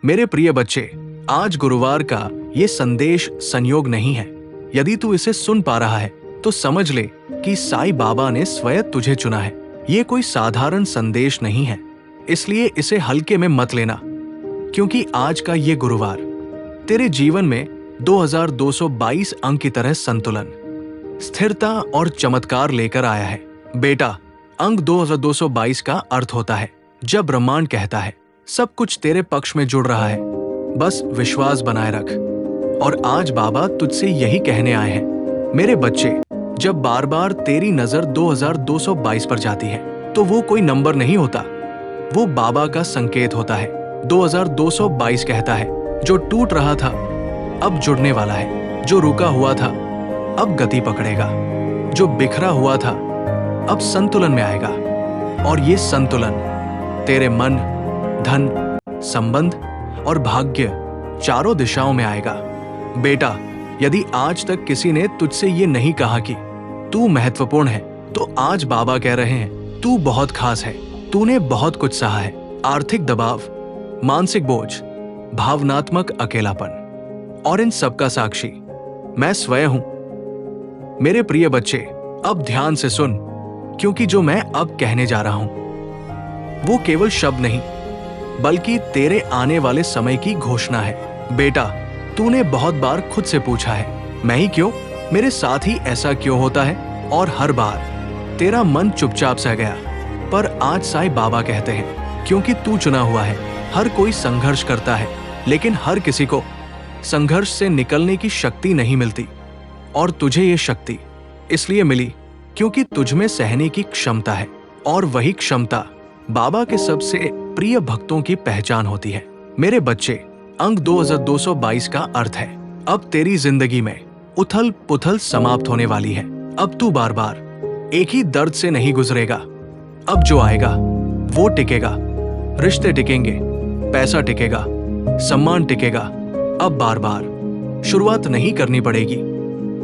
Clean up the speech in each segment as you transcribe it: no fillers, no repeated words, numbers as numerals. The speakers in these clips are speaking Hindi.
मेरे प्रिय बच्चे, आज गुरुवार का ये संदेश संयोग नहीं है। यदि तू इसे सुन पा रहा है तो समझ ले कि साईं बाबा ने स्वयं तुझे चुना है। ये कोई साधारण संदेश नहीं है, इसलिए इसे हल्के में मत लेना, क्योंकि आज का ये गुरुवार तेरे जीवन में 2222 अंक की तरह संतुलन, स्थिरता और चमत्कार लेकर आया है। बेटा, अंक 2222 का अर्थ होता है जब ब्रह्मांड कहता है सब कुछ तेरे पक्ष में जुड़ रहा है, बस विश्वास बनाए रख। और आज बाबा तुझसे यही कहने आए हैं। मेरे बच्चे, जब बार बार तेरी नजर 2222 पर जाती है तो वो कोई नंबर नहीं होता, वो बाबा का संकेत होता है। 2222 कहता है जो टूट रहा था अब जुड़ने वाला है, जो रुका हुआ था अब गति पकड़ेगा, जो बिखरा हुआ था अब संतुलन में आएगा। और ये संतुलन तेरे मन, धन, संबंध और भाग्य चारों दिशाओं में आएगा। बेटा, यदि आज तक किसी ने तुझसे ये नहीं कहा कि तू महत्वपूर्ण है, तो आज बाबा कह रहे हैं तू बहुत खास है। तूने बहुत कुछ सहा है, आर्थिक दबाव, मानसिक बोझ, भावनात्मक अकेलापन, और इन सब का साक्षी मैं स्वयं हूं। मेरे प्रिय बच्चे, अब ध्यान से सुन, क्योंकि जो मैं अब कहने जा रहा हूं वो केवल शब्द नहीं बल्कि तेरे आने वाले समय की घोषणा है। बेटा, तूने बहुत बार खुद से पूछा है मैं ही क्यों, मेरे साथ ही ऐसा क्यों होता है, और हर बार तेरा मन चुपचाप सह गया। पर आज साईं बाबा कहते हैं क्योंकि तू चुना हुआ है। हर कोई संघर्ष करता है, लेकिन हर किसी को संघर्ष से निकलने की शक्ति नहीं मिलती, और तुझे ये शक्ति इसलिए मिली क्योंकि तुझमें सहने की क्षमता है, और वही क्षमता बाबा के सबसे प्रिय भक्तों की पहचान होती है। मेरे बच्चे, अंक 2222 का अर्थ है अब तेरी जिंदगी में उथल पुथल समाप्त होने वाली है। अब तू बार बार एक ही दर्द से नहीं गुजरेगा। अब जो आएगा वो टिकेगा, रिश्ते टिकेंगे, पैसा टिकेगा, सम्मान टिकेगा। अब बार बार शुरुआत नहीं करनी पड़ेगी।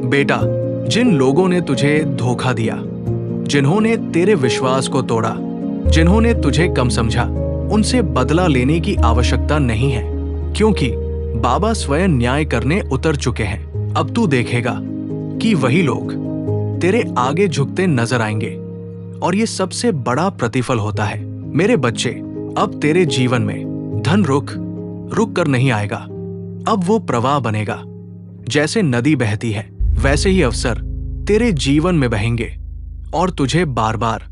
बेटा, जिन लोगों ने तुझे धोखा दिया, जिन्होंने तेरे विश्वास को तोड़ा, जिन्होंने तुझे कम समझा, उनसे बदला लेने की आवश्यकता नहीं है, क्योंकि बाबा स्वयं न्याय करने उतर चुके हैं। अब तू देखेगा कि वही लोग तेरे आगे झुकते नजर आएंगे, और ये सबसे बड़ा प्रतिफल होता है। मेरे बच्चे, अब तेरे जीवन में धन रुक कर नहीं आएगा। अब वो प्रवाह बनेगा। जैसे नदी बहती है वैसे ही अवसर तेरे जीवन में बहेंगे, और तुझे बार बार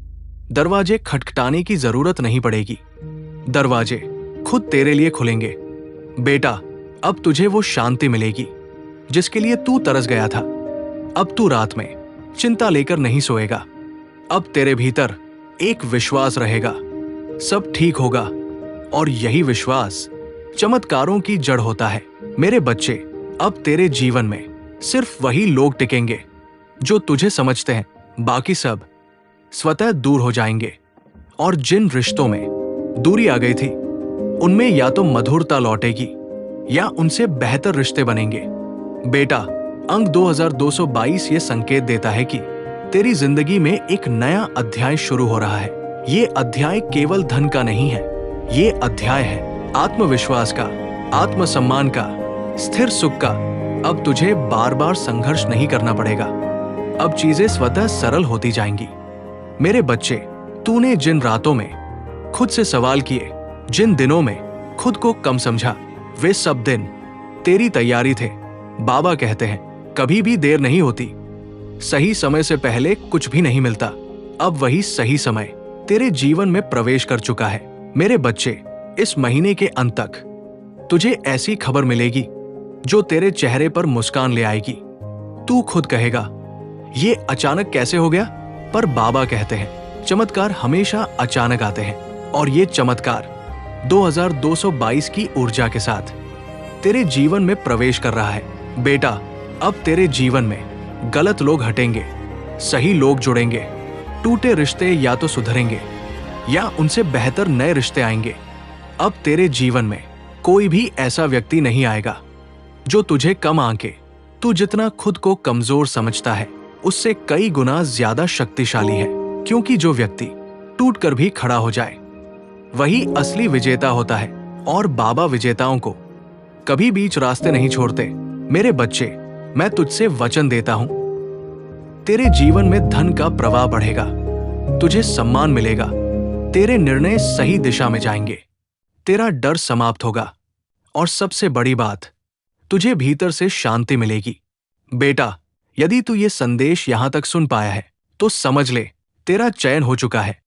दरवाजे खटखटाने की जरूरत नहीं पड़ेगी। दरवाजे खुद तेरे लिए खुलेंगे। बेटा, अब तुझे वो शांति मिलेगी जिसके लिए तू तरस गया था। अब तू रात में चिंता लेकर नहीं सोएगा। अब तेरे भीतर एक विश्वास रहेगा, सब ठीक होगा, और यही विश्वास चमत्कारों की जड़ होता है। मेरे बच्चे, अब तेरे जीवन में सिर्फ वही लोग टिकेंगे जो तुझे समझते हैं, बाकी सब स्वतः दूर हो जाएंगे। और जिन रिश्तों में दूरी आ गई थी उनमें या तो मधुरता लौटेगी या उनसे बेहतर रिश्ते बनेंगे। बेटा, अंक 2222 ये संकेत देता है कि तेरी जिंदगी में एक नया अध्याय शुरू हो रहा है। ये अध्याय केवल धन का नहीं है, ये अध्याय है आत्मविश्वास का, आत्मसम्मान का, स्थिर सुख का। अब तुझे बार बार संघर्ष नहीं करना पड़ेगा। अब चीजें स्वतः सरल होती जाएंगी। मेरे बच्चे, तूने जिन रातों में खुद से सवाल किए, जिन दिनों में खुद को कम समझा, वे सब दिन तेरी तैयारी थे। बाबा कहते हैं कभी भी देर नहीं होती। सही समय से पहले कुछ भी नहीं मिलता। अब वही सही समय तेरे जीवन में प्रवेश कर चुका है। मेरे बच्चे, इस महीने के अंत तक तुझे ऐसी खबर मिलेगी जो तेरे चेहरे पर मुस्कान ले आएगी। तू खुद कहेगा ये अचानक कैसे हो गया, पर बाबा कहते हैं चमत्कार हमेशा अचानक आते हैं, और ये चमत्कार 2222 की ऊर्जा के साथ तेरे जीवन में प्रवेश कर रहा है। बेटा, अब तेरे जीवन में गलत लोग हटेंगे, सही लोग जुड़ेंगे, टूटे रिश्ते या तो सुधरेंगे या उनसे बेहतर नए रिश्ते आएंगे। अब तेरे जीवन में कोई भी ऐसा व्यक्ति नहीं आएगा जो तुझे कम आंके। तू जितना खुद को कमजोर समझता है उससे कई गुना ज्यादा शक्तिशाली है, क्योंकि जो व्यक्ति टूट कर भी खड़ा हो जाए वही असली विजेता होता है। और बाबा विजेताओं को कभी बीच रास्ते नहीं छोड़ते। मेरे बच्चे, मैं तुझसे वचन देता हूं, तेरे जीवन में धन का प्रवाह बढ़ेगा, तुझे सम्मान मिलेगा, तेरे निर्णय सही दिशा में जाएंगे, तेरा डर समाप्त होगा और सबसे बड़ी बात, तुझे भीतर से शांति मिलेगी। बेटा, यदि तू ये संदेश यहां तक सुन पाया है तो समझ ले, तेरा चयन हो चुका है।